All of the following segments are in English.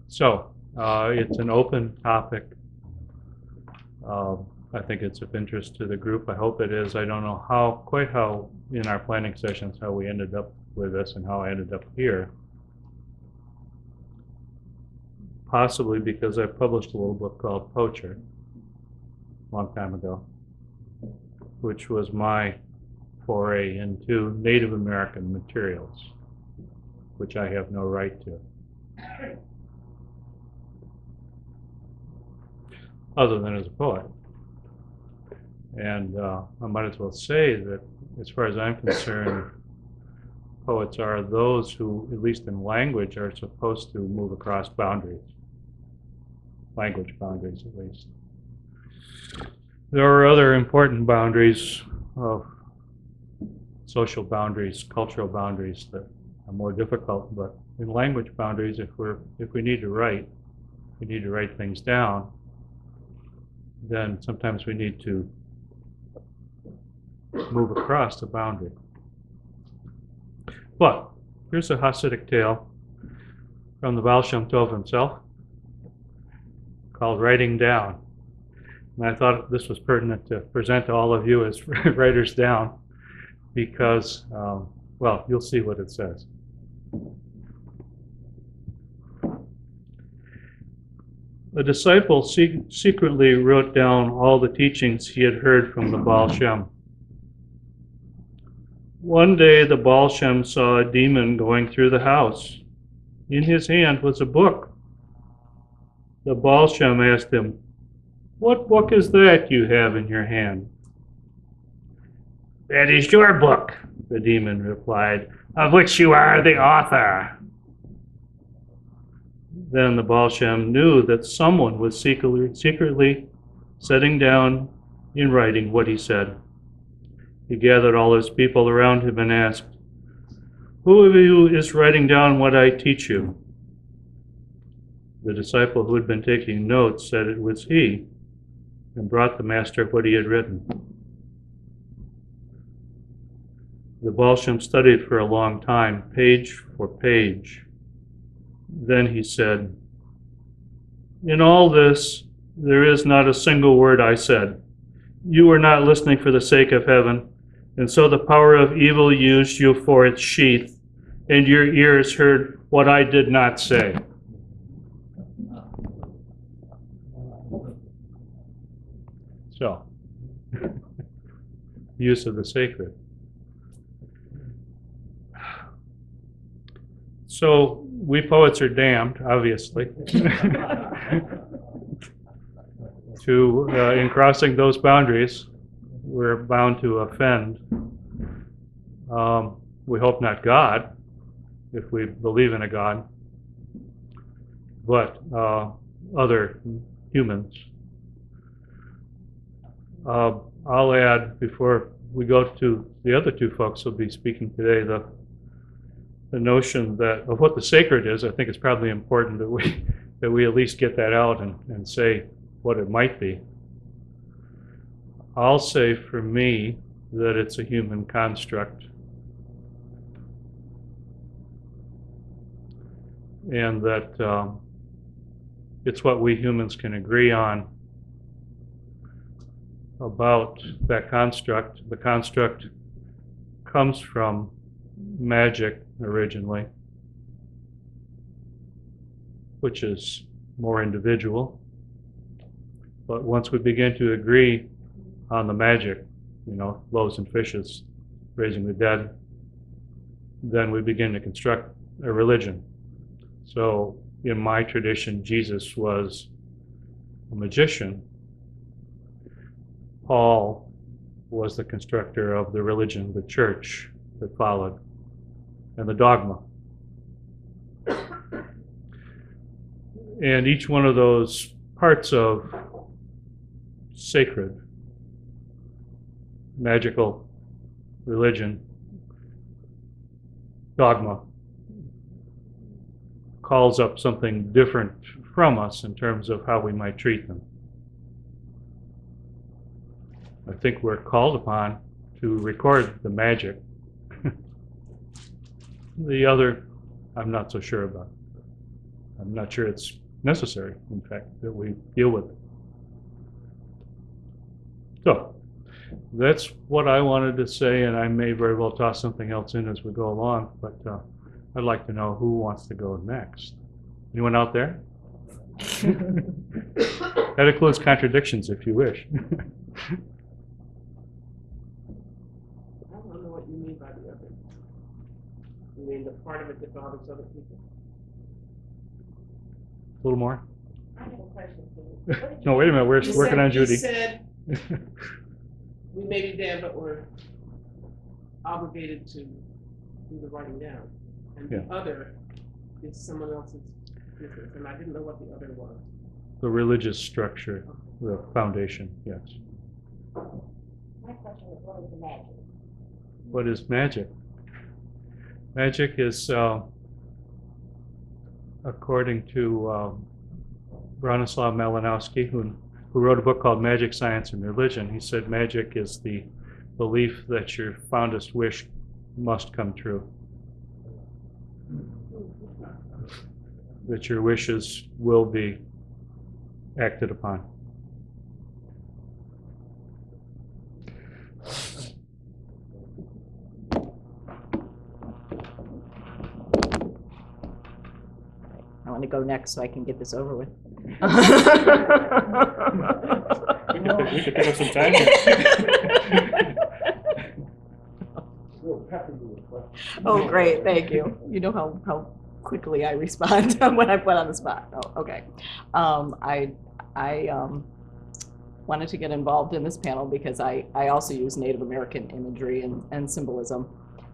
So, it's an open topic. I think it's of interest to the group. I hope it is. I don't know quite how in our planning sessions, how we ended up with this and how I ended up here. Possibly because I published a little book called Poacher a long time ago, which was my foray into Native American materials, which I have no right to, other than as a poet. And I might as well say that, as far as I'm concerned, poets are those who, at least in language, are supposed to move across boundaries, language boundaries at least. There are other important boundaries of social boundaries, cultural boundaries that are more difficult, but in language boundaries, if we need to write things down, then sometimes we need to move across the boundary. But here's a Hasidic tale from the Baal Shem Tov himself called Writing Down. And I thought this was pertinent to present to all of you as writers down because, well, you'll see what it says. A disciple secretly wrote down all the teachings he had heard from the Baal Shem. One day the Baal Shem saw a demon going through the house. In his hand was a book. The Baal Shem asked him, "What book is that you have in your hand?" "That is your book," the demon replied, "of which you are the author." Then the Baal Shem knew that someone was secretly setting down in writing what he said. He gathered all his people around him and asked, "Who of you is writing down what I teach you?" The disciple who had been taking notes said it was he, and brought the master what he had written. The Baal Shem studied for a long time, page for page. Then he said, "In all this, there is not a single word I said. You were not listening for the sake of heaven, and so the power of evil used you for its sheath, and your ears heard what I did not say." So, use of the sacred. So, we poets are damned, obviously, to, in crossing those boundaries, we're bound to offend. We hope not God, if we believe in a God, but other humans. I'll add, before we go to the other two folks who'll be speaking today, the notion that of what the sacred is. I think it's probably important that we at least get that out and say what it might be. I'll say for me that it's a human construct, and that it's what we humans can agree on about that construct. The construct comes from magic originally, which is more individual. But once we begin to agree on the magic, loaves and fishes, raising the dead, then we begin to construct a religion. So in my tradition, Jesus was a magician. Paul was the constructor of the religion, the church that followed, and the dogma. And each one of those parts of sacred, magical religion, dogma, calls up something different from us in terms of how we might treat them. I think we're called upon to record the magic. The other, I'm not so sure about. I'm not sure it's necessary, in fact, that we deal with it. So that's what I wanted to say, and I may very well toss something else in as we go along, but I'd like to know who wants to go next. Anyone out there? That includes contradictions if you wish. I don't know what you mean by the other. You mean the part of it that bothers other people? A little more? I have a question for you. No, wait a minute, we're working on Judy. You said we may be there, but we're obligated to do the writing down. And the other is someone else's business, and I didn't know what the other was. The religious structure, the foundation, yes. My question is, what is the magic? What is magic? Magic is, according to Bronislaw Malinowski, who wrote a book called Magic, Science, and Religion, he said magic is the belief that your fondest wish must come true. That your wishes will be acted upon. I want to go next so I can get this over with. We could take up some time here. Oh, great, thank you. You know how quickly I respond when I'm put on the spot. Oh, okay. I wanted to get involved in this panel because I also use Native American imagery and symbolism.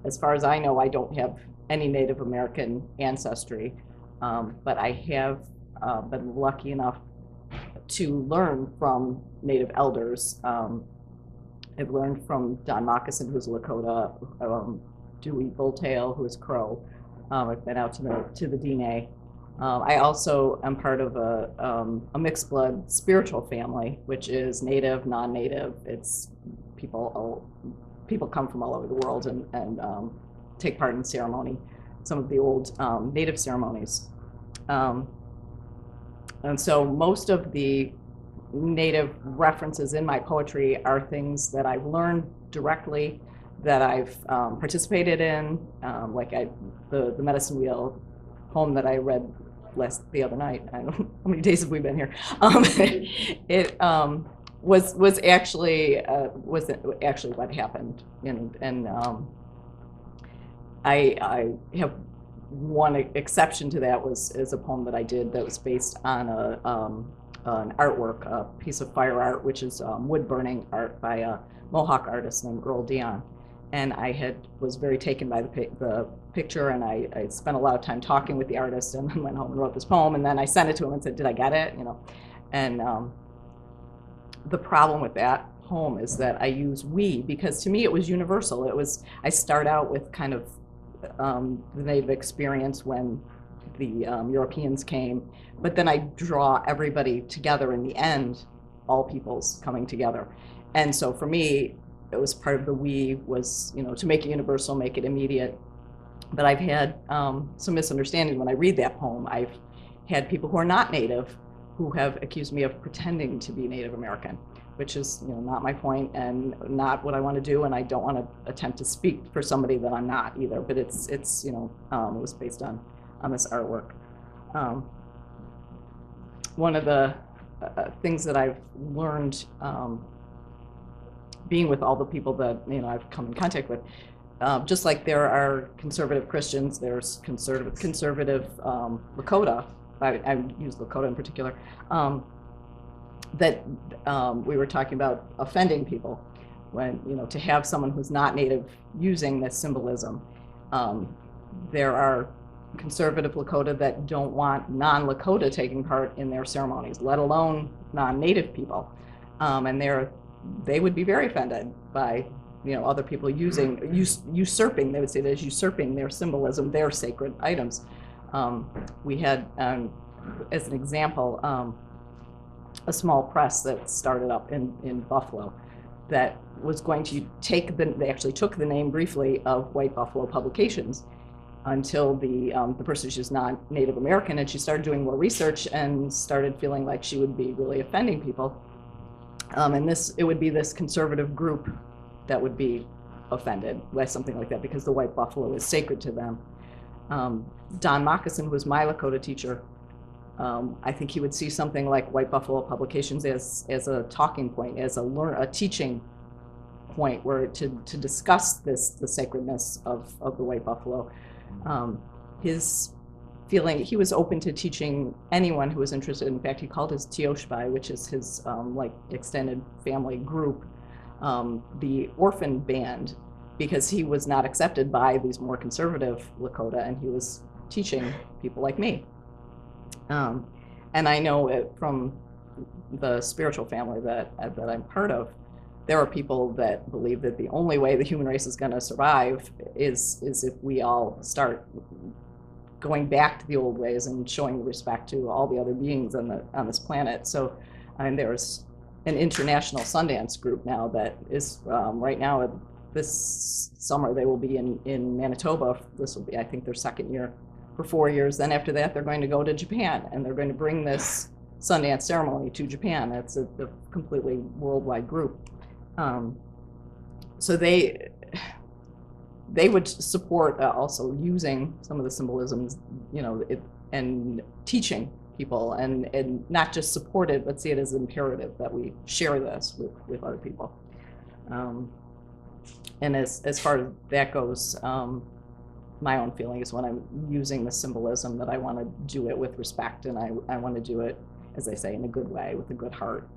As far as I know, I don't have any Native American ancestry, but I have been lucky enough to learn from Native elders. I've learned from Don Moccasin, who's Lakota, Dewey Bulltail, who is Crow. I've been out to the Diné. I also am part of a mixed blood spiritual family, which is Native, non-Native. It's people come from all over the world and take part in ceremony, some of the old Native ceremonies. And so most of the Native references in my poetry are things that I've learned directly, that I've participated in, like the Medicine Wheel poem that I read the other night. I don't know how many days have we been here. It was actually what happened, and I have one exception to that is a poem that I did that was based on an artwork, a piece of fire art, which is wood burning art by a Mohawk artist named Earl Dion. And I was very taken by the picture, and I spent a lot of time talking with the artist, and then went home and wrote this poem, and then I sent it to him and said, "Did I get it?" And the problem with that poem is that I use we, because to me it was universal. I start out with kind of the Native experience when the Europeans came, but then I draw everybody together in the end, all peoples coming together. And so for me, it was part of the we was, to make it universal, make it immediate. But I've had some misunderstanding when I read that poem. I've had people who are not Native who have accused me of pretending to be Native American, which is not my point and not what I want to do, and I don't want to attempt to speak for somebody that I'm not either. But it was based on this artwork. One of the things that I've learned being with all the people that I've come in contact with, just like there are conservative Christians, there's conservative Lakota. I use Lakota in particular. That we were talking about offending people, when to have someone who's not Native using this symbolism. There are conservative Lakota that don't want non-Lakota taking part in their ceremonies, let alone non-Native people, and they would be very offended by other people usurping. They would say that as usurping their symbolism, their sacred items. We had, as an example, a small press that started up in Buffalo that was going to they actually took the name briefly of White Buffalo Publications, until the person, she was not Native American, and she started doing more research and started feeling like she would be really offending people. And it would be this conservative group that would be offended by something like that because the white buffalo is sacred to them. Don Moccasin, who was my Lakota teacher, I think he would see something like white buffalo publications as a talking point, as a teaching point where to discuss the sacredness of the white buffalo. His feeling, he was open to teaching anyone who was interested. In fact, he called his Tioshbai, which is his like extended family group, the orphan band, because he was not accepted by these more conservative Lakota, and he was teaching people like me. And I know it from the spiritual family that I'm part of, there are people that believe that the only way the human race is going to survive is if we all start going back to the old ways and showing respect to all the other beings on this planet. So, and there's an international Sundance group now that is right now, this summer they will be in Manitoba. This will be, I think, their second year for 4 years. Then after that, they're going to go to Japan, and they're going to bring this Sundance ceremony to Japan. It's a completely worldwide group. So they would support also using some of the symbolisms, you know, and teaching people, and not just support it, but see it as imperative that we share this with other people. And as far as that goes, my own feeling is when I'm using the symbolism that I want to do it with respect, and I want to do it, as I say, in a good way, with a good heart,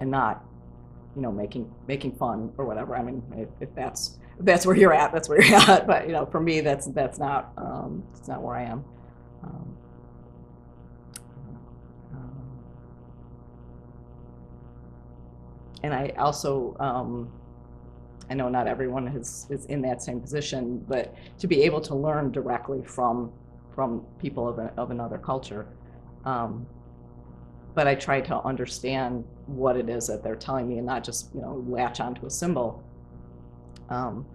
and not, you know, making fun or whatever. I mean, if that's where you're at, that's where you're at. But you know, for me, that's not where I am. And I also, I know not everyone is in that same position, but to be able to learn directly from people of another culture. But I try to understand what it is that they're telling me and not just, you know, latch onto a symbol. You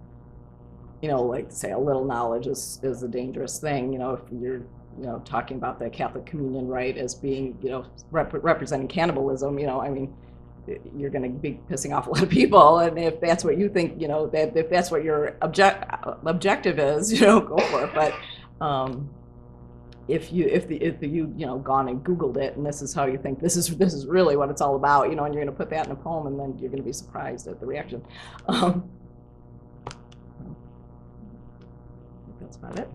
know, like say a little knowledge is a dangerous thing. You know, if you're, you know, talking about the Catholic communion rite as being, you know, representing cannibalism, you know, I mean, you're going to be pissing off a lot of people, and if that's what you think, you know, that if that's what your objective is, you know, go for it. But if you know, gone and Googled it, and this is how you think this is really what it's all about, you know, and you're going to put that in a poem, and then you're going to be surprised at the reaction. That's about it.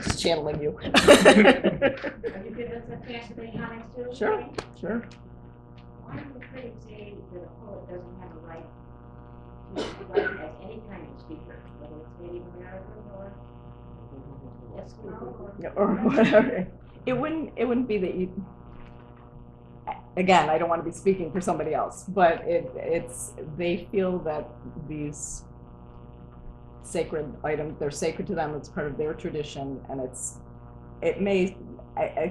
Just channeling you. Would you give us a fascinating comments too? Sure, sure. Why do the critics say that a poet doesn't have a right to write as any kind of speaker, whether it's Native American or Eskimo or whatever? It wouldn't be that you. Again, I don't want to be speaking for somebody else, but it's they feel that these sacred items, they're sacred to them, it's part of their tradition, and I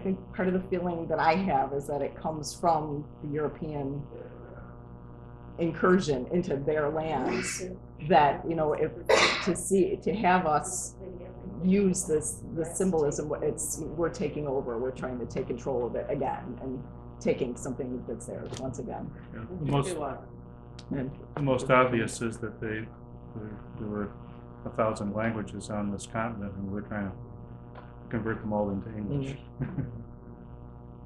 think part of the feeling that I have is that it comes from the European incursion into their lands, that, you know, to have us use this symbolism, we're taking over, we're trying to take control of it again, and taking something that's theirs once again. Yeah. The most obvious is that there were 1,000 languages on this continent, and we're trying to convert them all into English.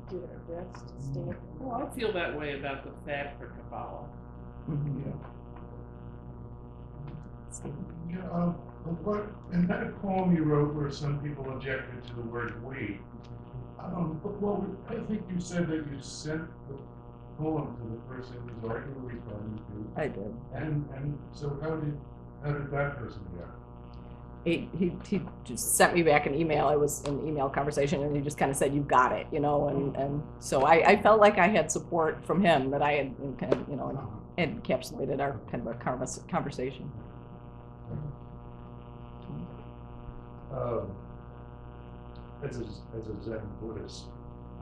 Do our best to stay. Well, I feel that way about the fad for Kabbalah. In that poem you wrote where some people objected to the word "we," well, I think you said that you sent the poem to the person who's arguably referring to. I did. And so how did that person react? He just sent me back an email. It was an email conversation, and he just kind of said, "You got it," you know, and so I felt like I had support from him, that I had kind of, you know, encapsulated our kind of a conversation. As a Zen Buddhist,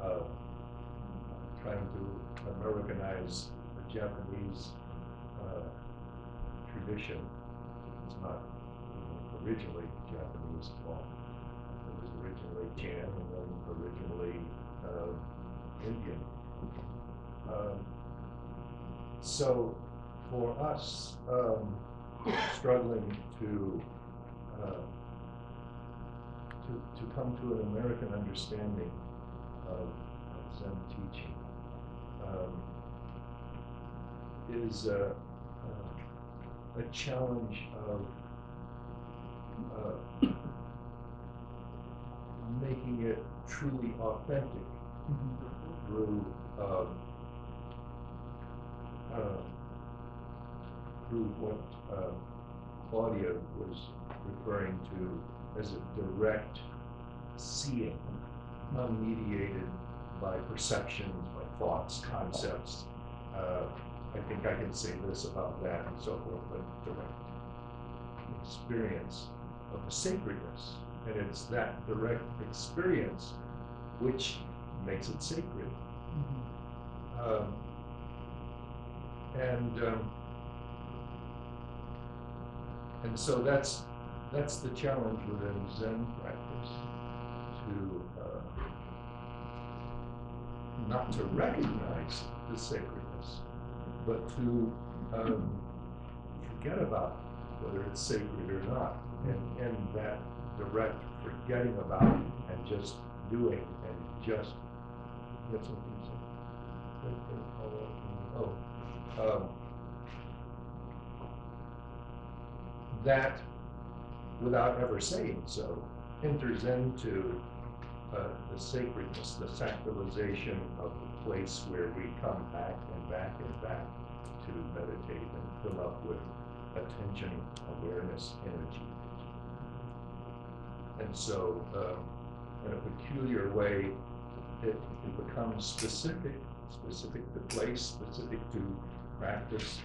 trying to Americanize Japanese tradition. It's not originally Japanese at all. It was originally Chan and then originally Indian. So for us, struggling to come to an American understanding of Zen teaching is a challenge of making it truly authentic through what Claudia was referring to as a direct seeing, unmediated by perceptions, by thoughts, concepts. I think I can say this about that and so forth, but direct experience of the sacredness. And it's that direct experience which makes it sacred. And so that's the challenge within Zen practice, to not to recognize the sacredness, but to forget about whether it's sacred or not, and that direct forgetting about and just doing and just get something. That, without ever saying so, enters into the sacredness, the sacralization of the place where we come back and back and back to meditate and fill up with attention, awareness, energy. And so, in a peculiar way, it becomes specific to place, specific to practice,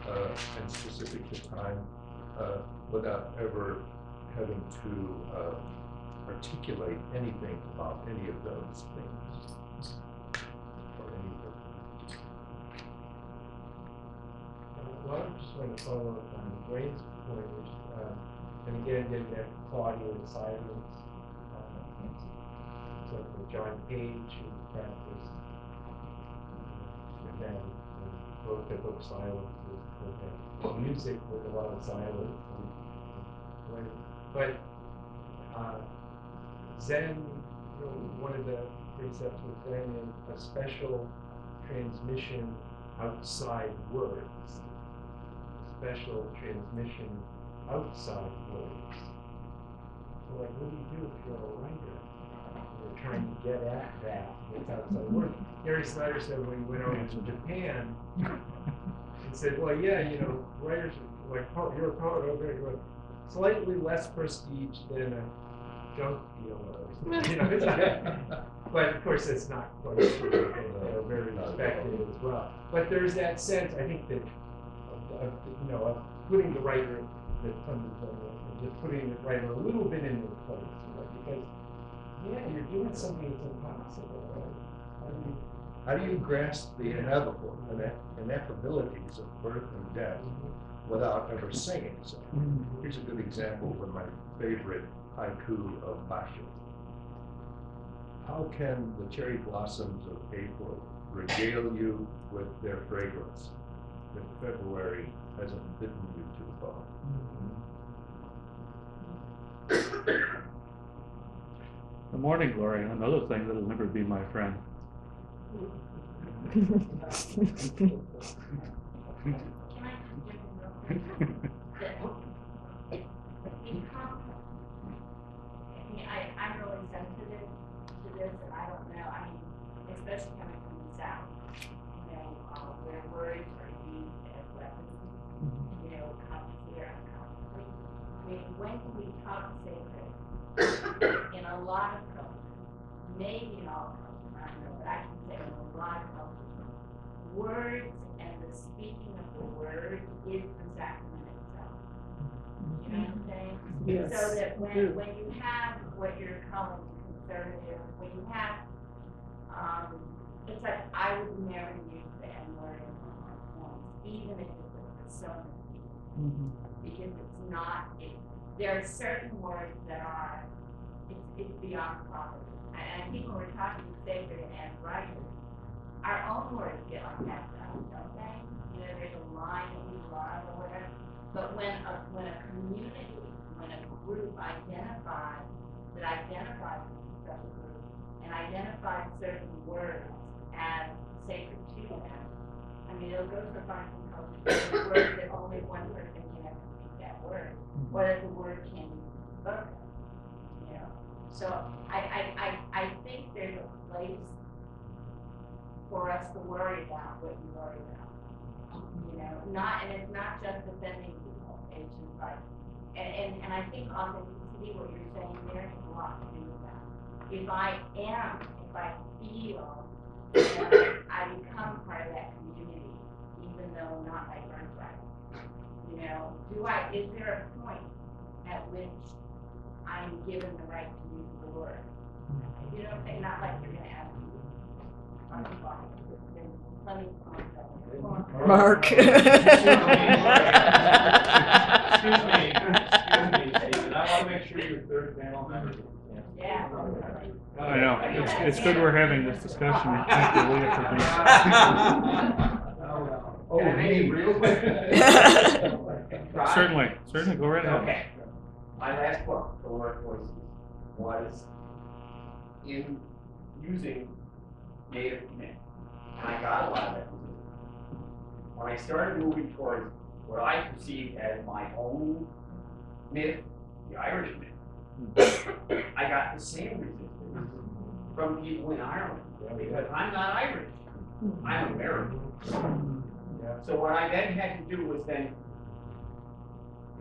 and specific to time, without ever having to articulate anything about any of those things, or any of them. Well, I just want to follow up on Wayne's point, which, and again, getting back to Claudia and silence. So for John Page, who practiced, and then wrote the book Silence, with music with a lot of silence. But Zen, one of the precepts with Zen is a special transmission outside words. Special transmission outside words. So like, what do you do if you're a writer? You're trying to get at that that's outside words. Gary Snyder said when he went over to Japan, he said, well, yeah, writers are like, you're a poet, okay, you're slightly less prestige than a junk dealer or something. But of course, that's not quite true. They're very respected as well. But there's that sense, I think, that of putting the writer, just putting the writer a little bit in their place, because you're doing something that's impossible, right? How do you grasp the inevitable, ineffabilities of birth and death without ever saying so? Here's a good example with my favorite haiku of Basho. How can the cherry blossoms of April regale you with their fragrance if February hasn't bitten you to the bone? The morning glory, another thing that'll never be my friend. Can I just give them real quick? I'm really sensitive to this, and I don't know, especially coming from the South, where words are used as weapons, consciously or unconsciously. When we talk sacred, in a lot of cultures, maybe in all cultures, I don't know, but I can say in a lot of cultures, words and the speaking of the word is the sacrament itself. You know what I'm saying? Yes. So that when you have what you're calling conservative, when you have, it's like I would never use the N-word in my even if it's a persona. Because it's not, there are certain words that are, it's beyond property. And I think when we're talking sacred and righteous, our own words get like that, don't they? You know, there's a line that we love or whatever. But when a community, when a group identifies themselves and identifies certain words as sacred to them, I mean, it'll go so far in some cultures, words that only one person can ever speak that word, or that the word can be spoken. You know, so I think there's a place for us to worry about what you worry about. You know, and it's not just defending people, it's just like, and I think authenticity, what you're saying there, has a lot to do with that. If I feel that I become part of that community, even though not by birthright, you know, is there a point at which I'm given the right to use the word? You know what I'm saying? Not like you're gonna ask me. Mark. Excuse me, Stephen, I want to make sure your third panel members. Yeah. I know, it's good we're having this discussion, and thank you, Leah, for Oh, hey, real quick. being. Certainly, go right ahead. Okay. My last book, The Word Voices, was in using native myth. And I got a lot of that. When I started moving towards what I perceived as my own myth, the Irish myth, I got the same resistance from people in Ireland because I'm not Irish, I'm American. So what I then had to do was then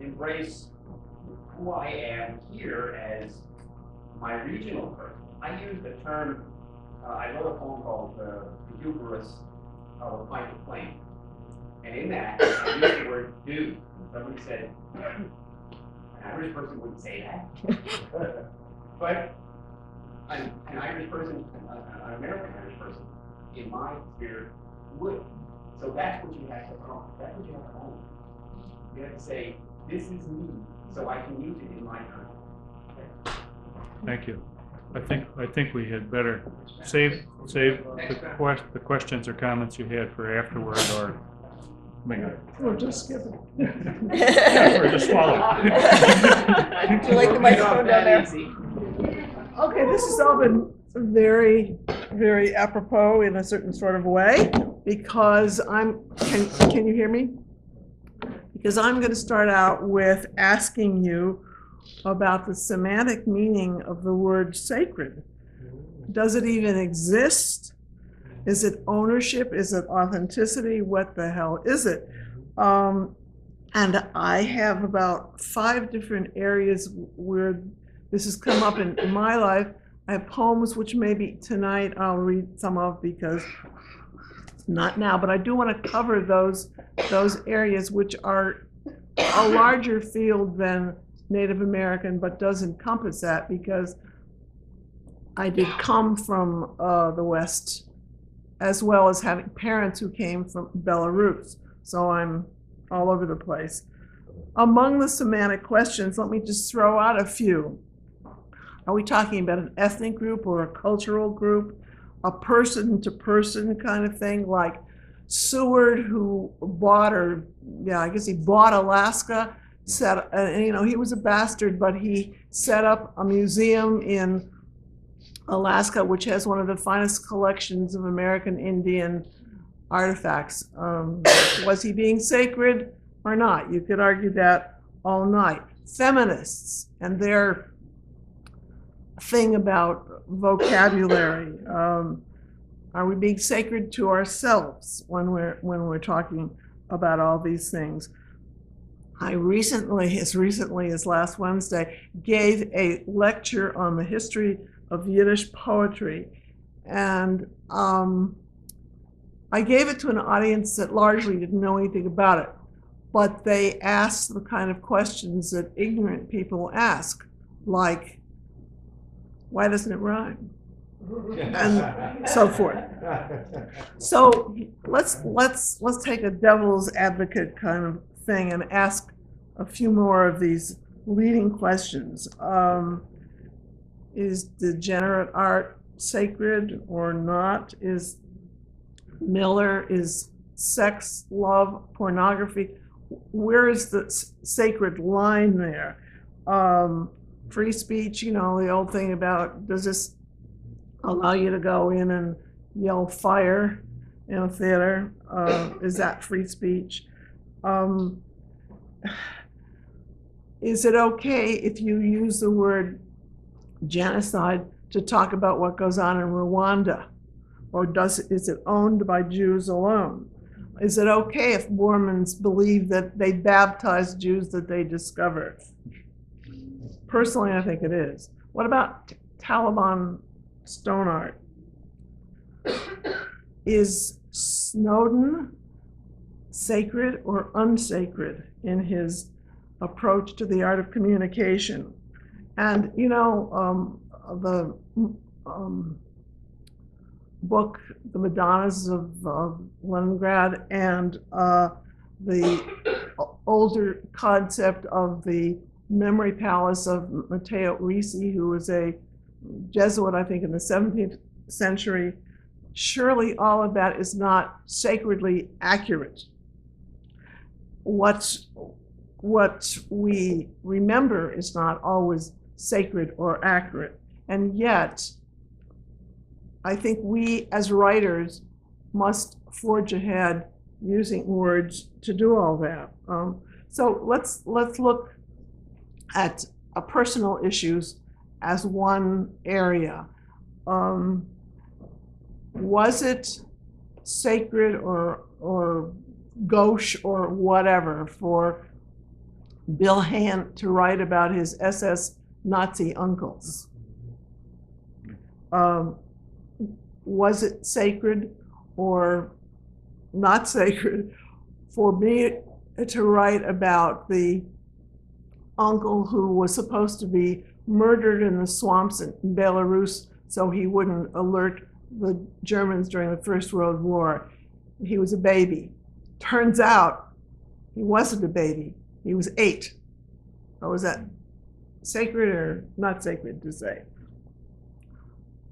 embrace who I am here as my regional person. I use the term, I wrote a poem called The Hubris of a Pint of Flame. And in that, I used the word dude. Somebody said, an Irish person wouldn't say that. But an Irish person, an American Irish person, in my spirit, would. So that's what you have to own. That's what you have to own. You have to say, this is me, so I can use it in my time. Thank you. I think we had better save the questions or comments you had for afterward, or Or just skip it. or just swallow it. Do you like the microphone down there? Okay, this has all been very, very apropos in a certain sort of way, because can you hear me? Because I'm going to start out with asking you about the semantic meaning of the word sacred. Does it even exist? Is it ownership? Is it authenticity? What the hell is it? And I have about 5 different areas where this has come up in my life. I have poems which maybe tonight I'll read some of, because not now, but I do want to cover those areas which are a larger field than Native American, but does encompass that, because I did come from the West, as well as having parents who came from Belarus. So I'm all over the place. Among the semantic questions, let me just throw out a few. Are we talking about an ethnic group or a cultural group? A person-to-person kind of thing, like Seward, who bought, I guess he bought Alaska, he was a bastard, but he set up a museum in Alaska, which has one of the finest collections of American Indian artifacts. Was he being sacred or not? You could argue that all night. Feminists and their thing about vocabulary. Are we being sacred to ourselves when we're talking about all these things? I recently, as recently as last Wednesday, gave a lecture on the history of Yiddish poetry, and I gave it to an audience that largely didn't know anything about it, but they asked the kind of questions that ignorant people ask, like, why doesn't it rhyme? and so forth. So let's take a devil's advocate kind of thing and ask a few more of these leading questions. Is degenerate art sacred or not? Is sex, love, pornography? Where is the sacred line there? Free speech, you know, the old thing about, does this allow you to go in and yell fire in a theater? Is that free speech? Is it okay if you use the word genocide to talk about what goes on in Rwanda? Or is it owned by Jews alone? Is it okay if Mormons believe that they baptize Jews that they discover? Personally, I think it is. What about Taliban stone art? Is Snowden sacred or unsacred in his approach to the art of communication? And, you know, the book, The Madonnas of Leningrad, and the older concept of the memory palace of Matteo Ricci, who was a Jesuit, I think, in the 17th century. Surely all of that is not sacredly accurate. What we remember is not always sacred or accurate. And yet, I think we as writers must forge ahead using words to do all that. So let's look at personal issues as one area. Was it sacred or gauche or whatever for Bill Hant to write about his SS Nazi uncles? Was it sacred or not sacred for me to write about the uncle who was supposed to be murdered in the swamps in Belarus so he wouldn't alert the Germans during the First World War? He was a baby. Turns out he wasn't a baby. He was 8. So was that sacred or not sacred to say?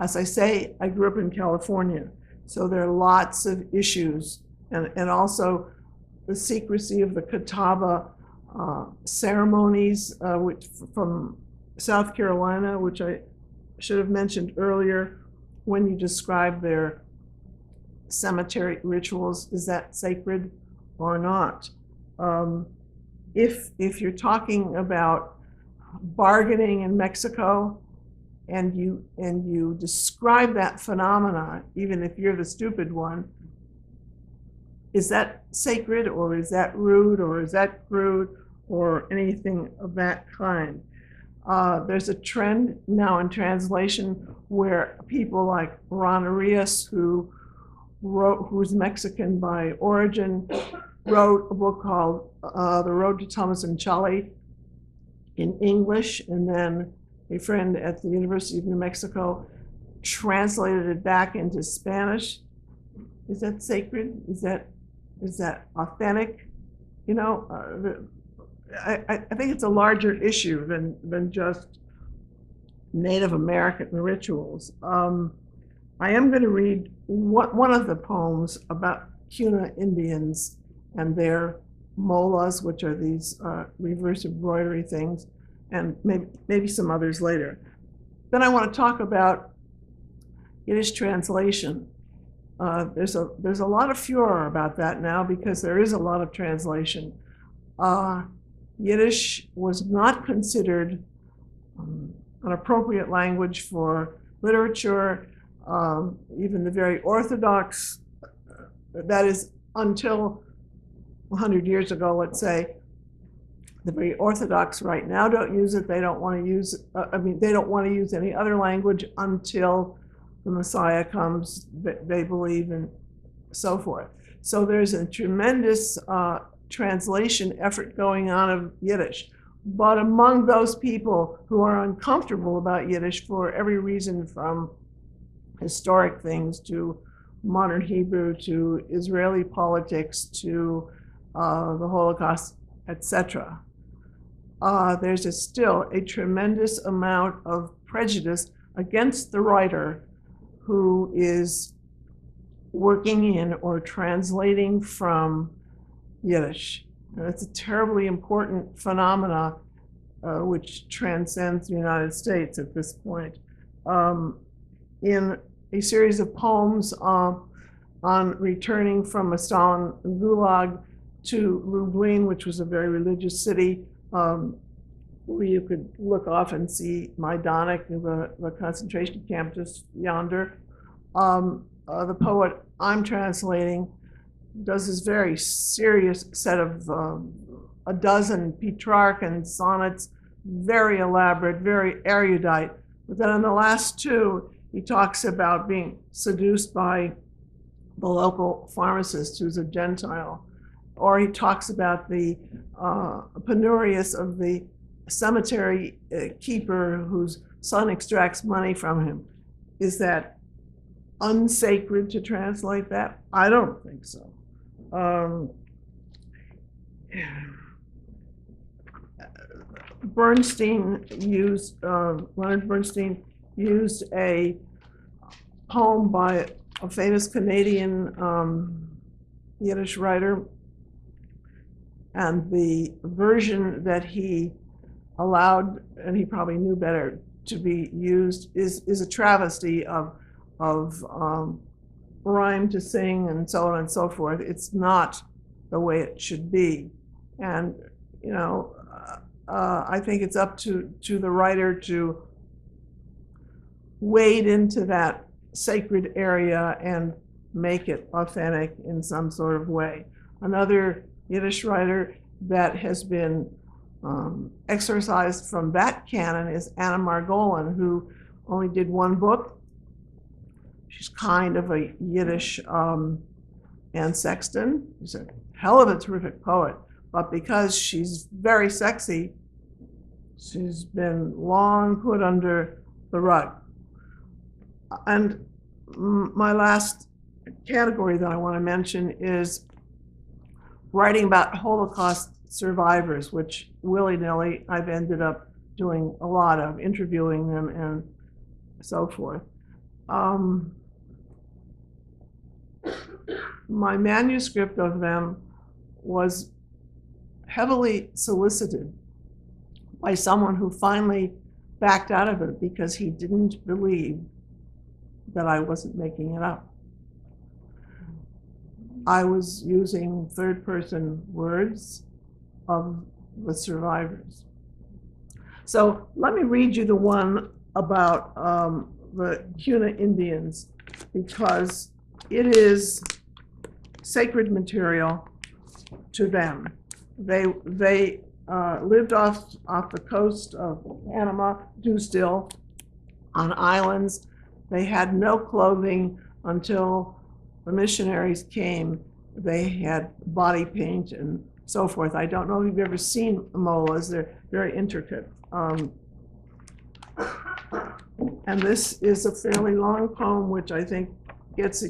As I say, I grew up in California, so there are lots of issues, and also the secrecy of the Catawba ceremonies, which from South Carolina, which I should have mentioned earlier, when you describe their cemetery rituals, is that sacred or not? If you're talking about bargaining in Mexico, and you describe that phenomena, even if you're the stupid one, is that sacred or is that rude or is that crude or anything of that kind? There's a trend now in translation where people like Ron Arias, who's Mexican by origin, wrote a book called The Road to Thomas and Challis in English, and then a friend at the University of New Mexico translated it back into Spanish. Is that sacred? Is that authentic? You know, I think it's a larger issue than just Native American rituals. I am going to read one of the poems about Kuna Indians and their molas, which are these reverse embroidery things, and maybe some others later. Then I want to talk about Yiddish translation. There's a lot of furor about that now because there is a lot of translation. Yiddish was not considered an appropriate language for literature. Even the very Orthodox, that is until 100 years ago, let's say, the very Orthodox right now don't use it. They don't want to use, they don't want to use any other language until the Messiah comes, they believe, and so forth. So there's a tremendous translation effort going on of Yiddish. But among those people who are uncomfortable about Yiddish for every reason from historic things to modern Hebrew, to Israeli politics, to the Holocaust, etc. There's still a tremendous amount of prejudice against the writer who is working in or translating from Yiddish. And it's a terribly important phenomena which transcends the United States at this point. In a series of poems on returning from a Stalin gulag to Lublin, which was a very religious city, where you could look off and see Majdanek, the concentration camp just yonder. The poet I'm translating does this very serious set of a dozen Petrarchan sonnets, very elaborate, very erudite. But then in the last two, he talks about being seduced by the local pharmacist who's a Gentile. Or he talks about the penurious of the cemetery keeper whose son extracts money from him. Is that unsacred to translate that? I don't think so. Leonard Bernstein used a poem by a famous Canadian Yiddish writer, and the version that he allowed, and he probably knew better, to be used is a travesty of rhyme to sing and so on and so forth. It's not the way it should be. And, you know, I think it's up to the writer to wade into that sacred area and make it authentic in some sort of way. Another Yiddish writer that has been exorcised from that canon is Anna Margolin, who only did one book. She's kind of a Yiddish Anne Sexton. She's a hell of a terrific poet, but because she's very sexy, she's been long put under the rug. And my last category that I want to mention is writing about Holocaust survivors, which willy-nilly I've ended up doing a lot of, interviewing them and so forth. My manuscript of them was heavily solicited by someone who finally backed out of it because he didn't believe that I wasn't making it up. I was using third-person words of the survivors. So let me read you the one about the Kuna Indians, because it is sacred material to them. They lived off the coast of Panama, do still, on islands. They had no clothing until the missionaries came. They had body paint and so forth. I don't know if you've ever seen molas. They're very intricate. And this is a fairly long poem, which I think gets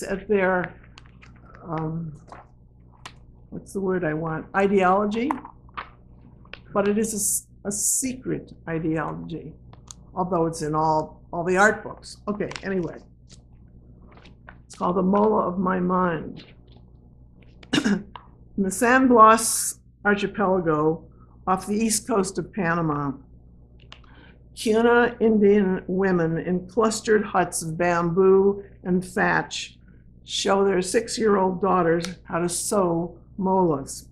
at their, what's the word I want? Ideology. But it is a secret ideology, although it's in all the art books. Okay, anyway. It's called The Mola of My Mind. In the San Blas archipelago off the east coast of Panama, Kuna Indian women in clustered huts of bamboo and thatch show their 6-year-old daughters how to sew molas,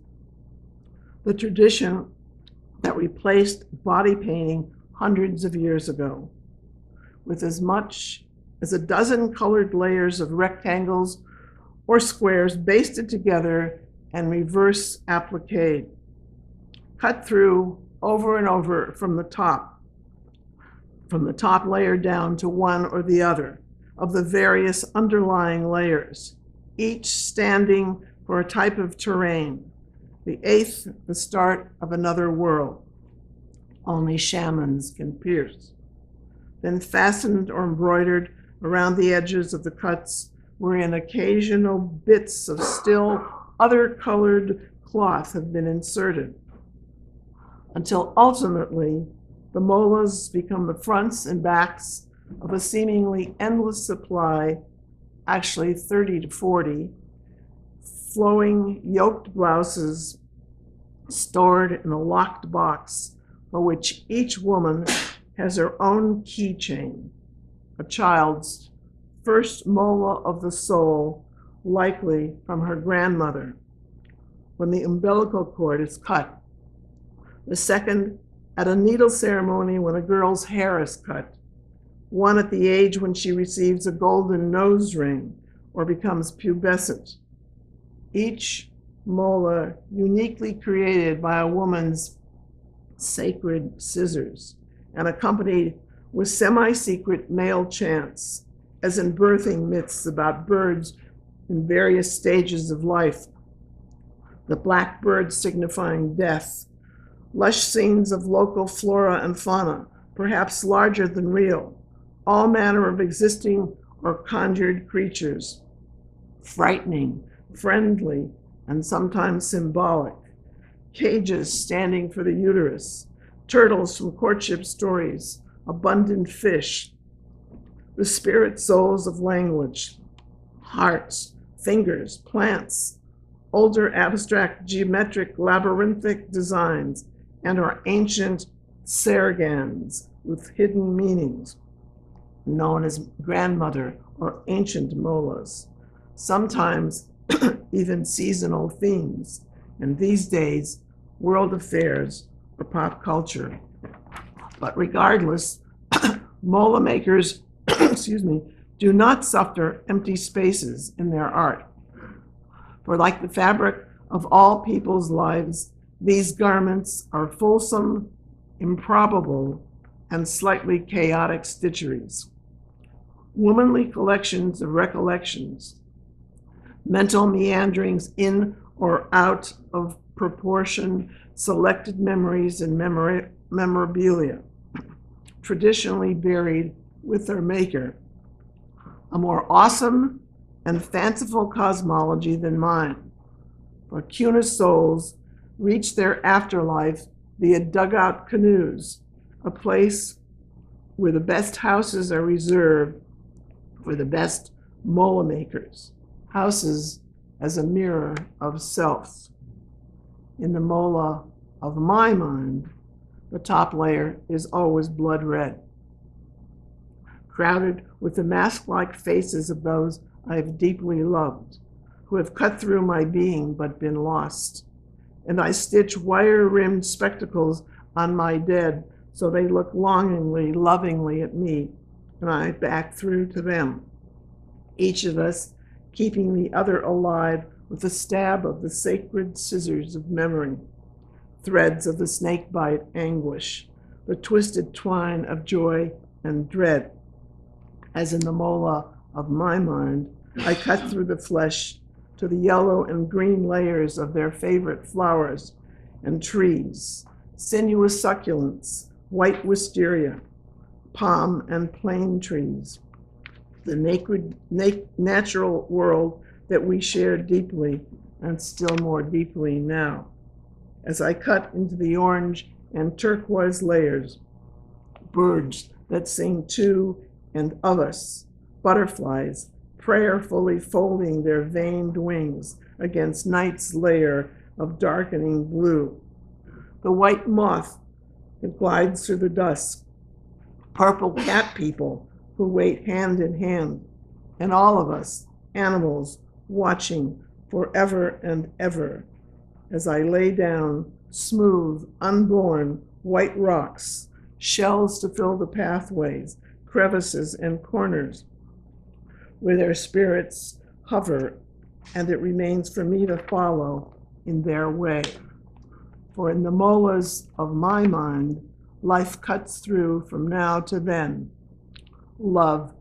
the tradition that replaced body painting hundreds of years ago, with as much as a dozen colored layers of rectangles or squares basted together and reverse appliqued, cut through over and over from the top layer down to one or the other of the various underlying layers, each standing for a type of terrain, the eighth, the start of another world. Only shamans can pierce. then fastened or embroidered around the edges of the cuts, wherein occasional bits of still other colored cloth have been inserted, until ultimately the molas become the fronts and backs of a seemingly endless supply, actually 30 to 40, flowing yoked blouses stored in a locked box for which each woman has her own keychain, a child's first mola of the soul, likely from her grandmother, when the umbilical cord is cut. The second at a needle ceremony when a girl's hair is cut. One at the age when she receives a golden nose ring or becomes pubescent. Each mola uniquely created by a woman's sacred scissors and accompanied with semi-secret male chants, as in birthing myths about birds in various stages of life. The black bird signifying death, lush scenes of local flora and fauna, perhaps larger than real, all manner of existing or conjured creatures, frightening, friendly, and sometimes symbolic, cages standing for the uterus, turtles from courtship stories, abundant fish, the spirit souls of language, hearts, fingers, plants, older abstract geometric labyrinthic designs, and our ancient sergans with hidden meanings, known as grandmother or ancient molas, sometimes even seasonal themes, and these days, world affairs or pop culture. But regardless, mola makers, do not suffer empty spaces in their art. For like the fabric of all people's lives, these garments are fulsome, improbable, and slightly chaotic stitcheries. Womanly collections of recollections, mental meanderings in or out of proportion, selected memories and memorabilia, traditionally buried with their maker. A more awesome and fanciful cosmology than mine. For Cuna souls reach their afterlife via dugout canoes, a place where the best houses are reserved for the best mola makers, houses as a mirror of self. In the mola of my mind, the top layer is always blood red, crowded with the mask-like faces of those I have deeply loved, who have cut through my being but been lost. And I stitch wire-rimmed spectacles on my dead so they look longingly, lovingly at me, and I back through to them, each of us keeping the other alive with a stab of the sacred scissors of memory, threads of the snakebite anguish, the twisted twine of joy and dread. As in the mola of my mind, I cut through the flesh to the yellow and green layers of their favorite flowers and trees, sinuous succulents, white wisteria, palm and plane trees, the naked, natural world that we share deeply and still more deeply now. As I cut into the orange and turquoise layers, birds that sing to and of us, butterflies prayerfully folding their veined wings against night's layer of darkening blue, the white moth that glides through the dusk, purple cat people who wait hand in hand, and all of us, animals, watching forever and ever as I lay down smooth, unborn white rocks, shells to fill the pathways, crevices and corners where their spirits hover, and it remains for me to follow in their way. For in the molas of my mind, life cuts through from now to then. Love,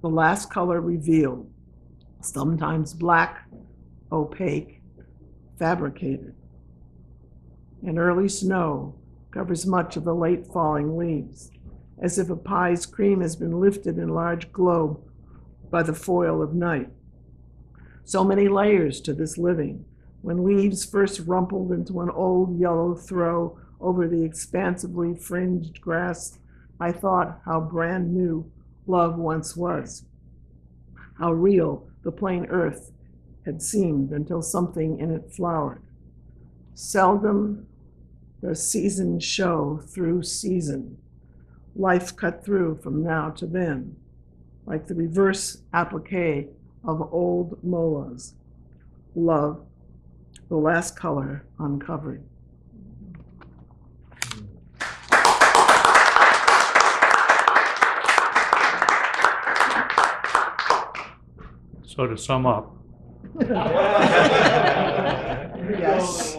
the last color revealed, sometimes black, opaque, fabricated. An early snow covers much of the late falling leaves, as if a pie's cream has been lifted in a large globe by the foil of night. So many layers to this living. When leaves first rumpled into an old yellow throw over the expansively fringed grass, I thought how brand new love once was, how real the plain earth had seemed until something in it flowered. Seldom does season show through season, life cut through from now to then, like the reverse applique of old molas. Love, the last color uncovered. So to sum up, Yes.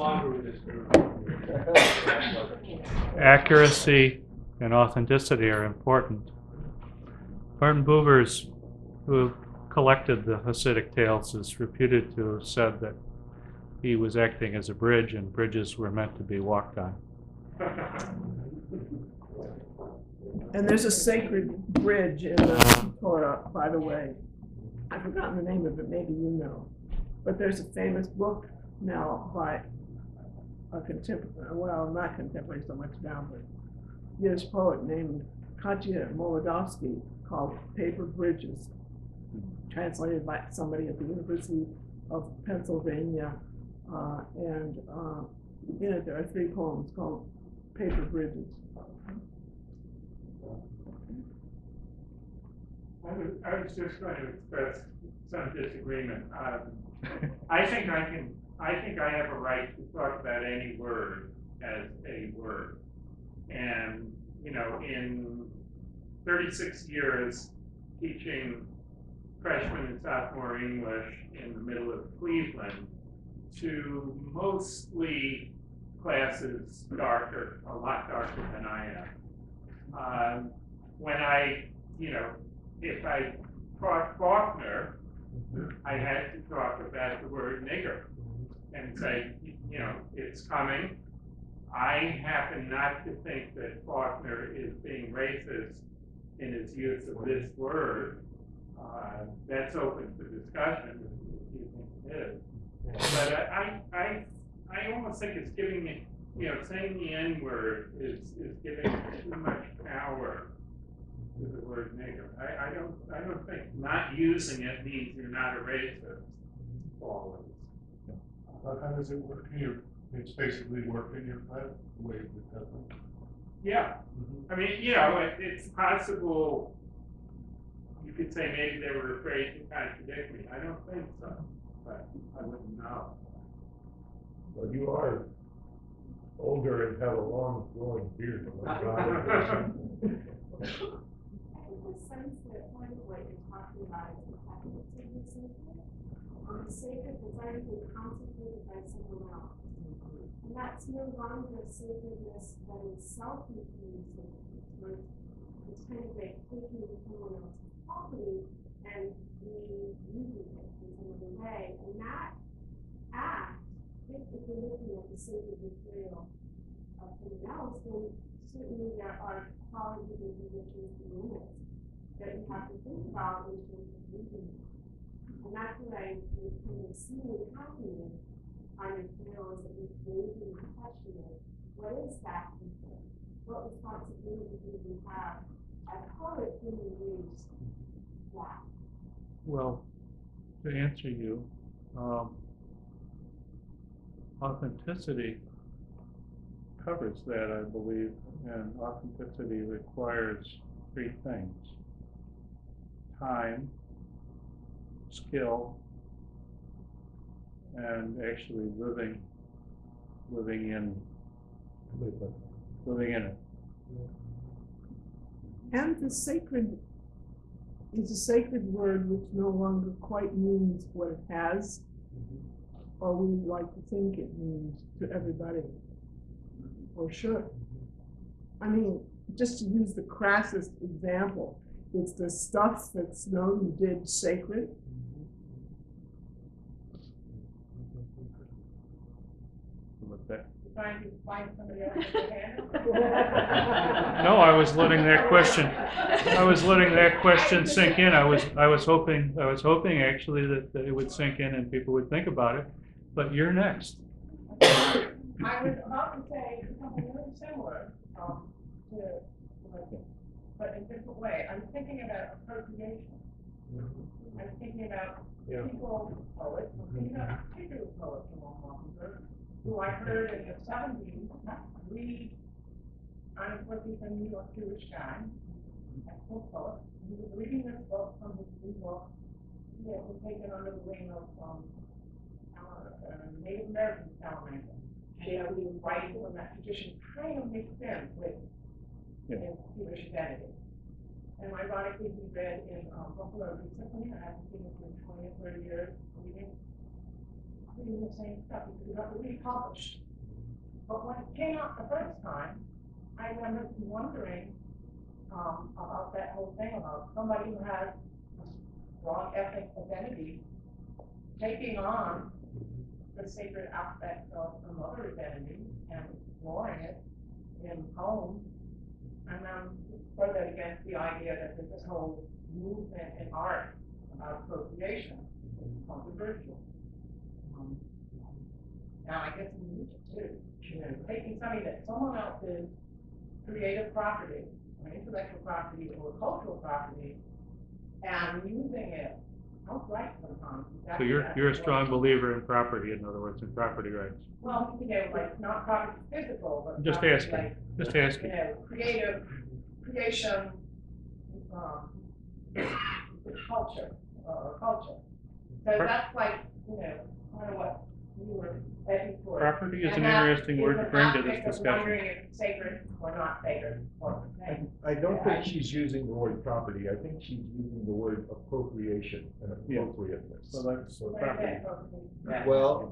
accuracy and authenticity are important. Martin Buber's, who collected the Hasidic tales, is reputed to have said that he was acting as a bridge, and bridges were meant to be walked on. And there's a sacred bridge in the Torah, by the way. I've forgotten the name of it, maybe you know. But there's a famous book now by a contemporary, well, not contemporary so much now, but Yiddish poet named Katya Lewandowski, called Paper Bridges, translated by somebody at the University of Pennsylvania. And in it there are 3 poems called Paper Bridges. I was just going to express some disagreement. I think I have a right to talk about any word as a word. And, you know, in 36 years teaching freshman and sophomore English in the middle of Cleveland to mostly classes darker, a lot darker than I am. When I, you know, if I taught Faulkner, I had to talk about the word nigger and say, you know, it's coming. I happen not to think that Faulkner is being racist in his use of this word. That's open for discussion if you think it is. But I almost think it's giving me, you know, saying the N-word is giving too much power to the word nigger. I don't think not using it means you're not a racist always. How does it work here? It's basically work in your flat the way it does. Yeah. I mean, you know, it's possible you could say maybe they were afraid to contradict me. I don't think so, but I wouldn't know. Well, you are older and have a long flowing beard. I have the sense that part of what you're talking about is the fact that it's sacred, and the sacred has already been consecrated by someone else. And that's no longer sacredness that is self-infused, where it's kind of like taking someone else's property and reusing it in some other way. And that act, if you're looking at the sacred material of someone else, then certainly there are qualities and conditions and limits that you have to think about in terms of using it. And that's what I was kind of seeing happening on your field, that you're raising the question of what is that people? What responsibility do we have as poets when we use that? well, to answer you, authenticity covers that, I believe, and authenticity requires 3 things: time, skill, and actually living in it. And the sacred is a sacred word which no longer quite means what it has, or we like to think it means to everybody, or should. I mean, just to use the crassest example, it's the stuff that Snowden did sacred. With that, trying to find somebody else with their hand up? No, I was letting that question sink in. I was hoping actually that it would sink in and people would think about it, but you're next. I was about to say something really similar, but in a different way. I'm thinking about appropriation. I'm thinking about people, poets, I'm thinking about particular poets along Mockingbird, who I heard in the 70s read, I'm working for a New York Jewish guy, a full poet. He was reading this book from his new book. It was taken under the wing of Native American salamander. And he was writing from that tradition, kind of mixed in with his Jewish identity. And ironically, we read in Buffalo recently, I haven't seen it in 20 or 30 years, reading the same stuff, because it got republished. But when it came out the first time, I remember wondering about that whole thing about somebody who has a strong ethnic identity taking on the sacred aspect of another identity and exploring it in poems, and then put that against the idea that there's this whole movement in art about appropriation, controversial. Now, I guess in music too, taking something that someone else's creative property, or intellectual property, or cultural property, and using it outright sometimes. So you're a strong believer in property, in other words, in property rights. Well, like not property physical, but Just property, asking. like, Just asking. Creation, culture. So that's like, kind of what we were heading for. Property is an interesting word to bring to this discussion. Wondering if it's sacred or not sacred. I don't think she's using the word property. I think she's using the word appropriation and appropriateness. So that's property. Well,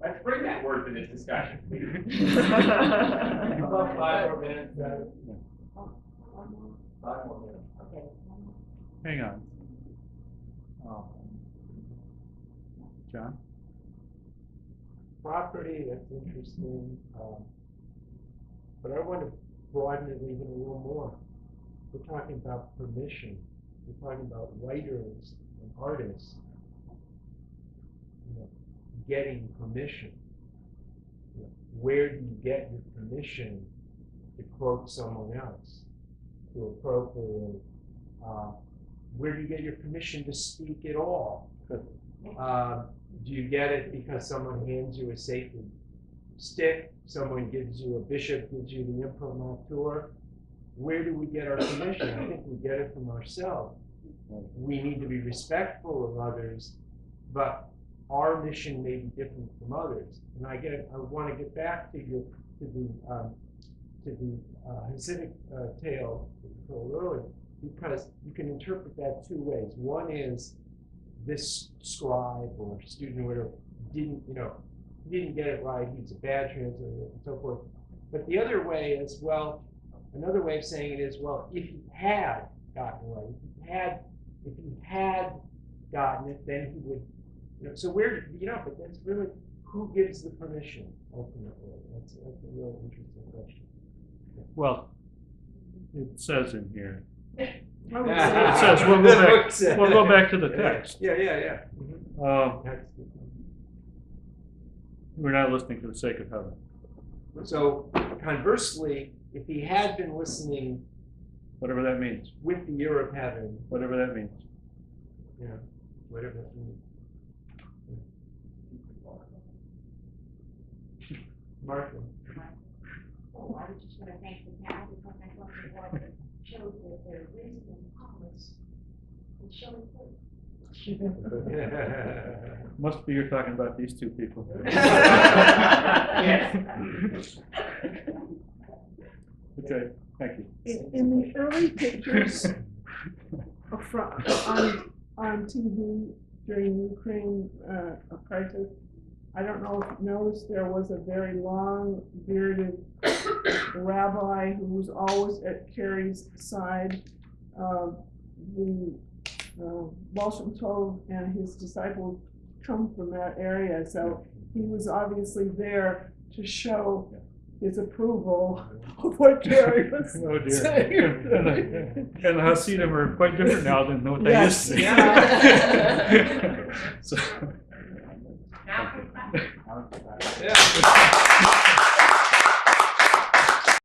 Let's bring that word to this discussion. About 5 more minutes. 5 more minutes. Okay. Hang on. John? Property, that's interesting. But I want to broaden it even a little more. We're talking about permission. We're talking about writers and artists getting permission. Where do you get your permission to quote someone else, to appropriate? Where do you get your permission to speak at all? Do you get it because someone hands you a sacred stick, someone gives you, a bishop gives you the imprimatur? Where do we get our permission? I think we get it from ourselves. We need to be respectful of others, but our mission may be different from others. And I want to get back to the Hasidic tale that you told earlier, because you can interpret that 2 ways. One is this scribe or student or whatever didn't get it right, he's a bad translator and so forth. But the other way is, well, another way of saying it is, well, if he had gotten it right, if he had gotten it, then he would, so where, but that's really, who gives the permission ultimately? That's a really interesting question. Well, it says in here. It It says, we'll go back to the text. Yeah. We're not listening for the sake of heaven. So conversely, if he had been listening, Whatever that means. with the ear of heaven, Whatever that means. whatever that means. Martha. Oh, I was just gonna thank the town because I thought the board showed that their wisdom and promise and showing faith. Must be you're talking about these two people. Okay, thank you. In the early pictures on TV during the Ukraine crisis, I don't know if you noticed, there was a very long bearded rabbi who was always at Carrie's side. The Baal Shem Tov and his disciples come from that area, so he was obviously there to show his approval of what Gary was Oh dear. saying. And the Hasidim are quite different now than what they Yes. used to be. Now, So.